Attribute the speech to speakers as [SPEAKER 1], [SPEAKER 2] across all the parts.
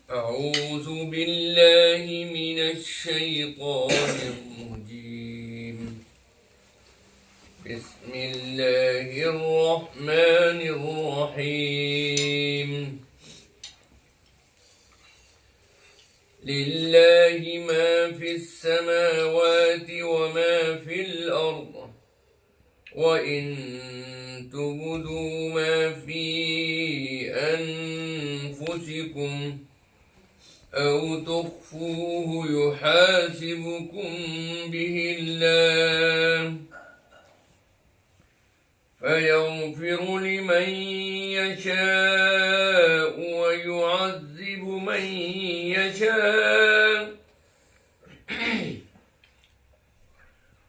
[SPEAKER 1] أعوذ بالله من الشيطان الرجيم. بسم الله الرحمن الرحيم. لله ما في السماوات وما في الأرض، وإن تبدوا ما في أنفسكم أو تخفوه يحاسبكم به الله، فيغفر لمن يشاء ويعذب من يشاء،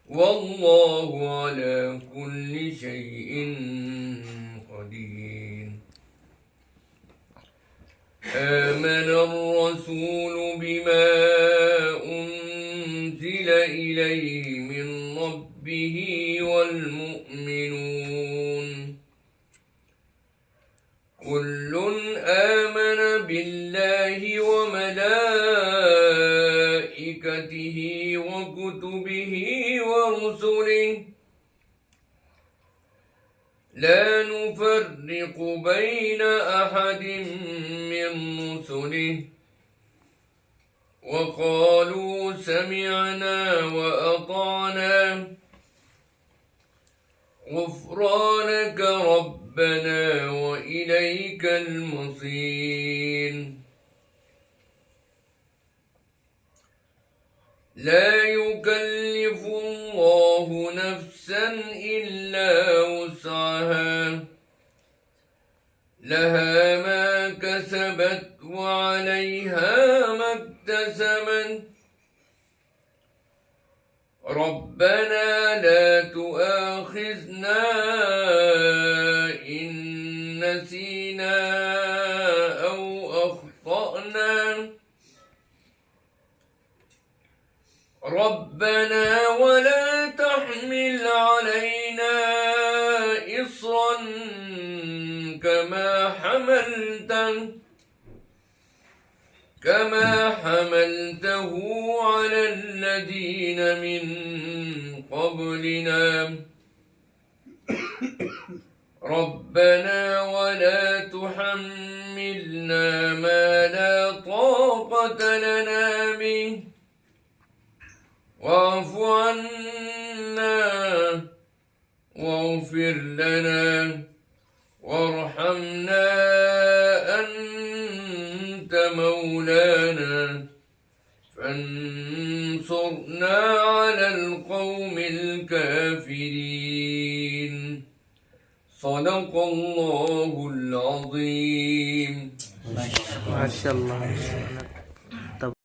[SPEAKER 1] والله على كل شيء قدير. آمن الرسول بما أنزل إليه من ربه والمؤمنون كل آمن بالله وملائكته وكتبه ورسله لا نفرق بين أحد من رسله، وقالوا سمعنا وأطعنا غفرانك ربنا وإليك المصير. لا يكلف الله نفسا إلا وسعها، لها ما كسبت وعليها ما اكتسبت. ربنا لا تؤاخذنا إن نسينا أو أخطأنا، ربنا ولا تحمل علينا إصرا كما حملته على الذين من قبلنا، ربنا ولا تحملنا ما لا طاقة لنا به، واعف عنا واغفر لنا وارحمنا، أنت مولانا فانصرنا على القوم الكافرين. صدق الله العظيم.
[SPEAKER 2] ما شاء الله.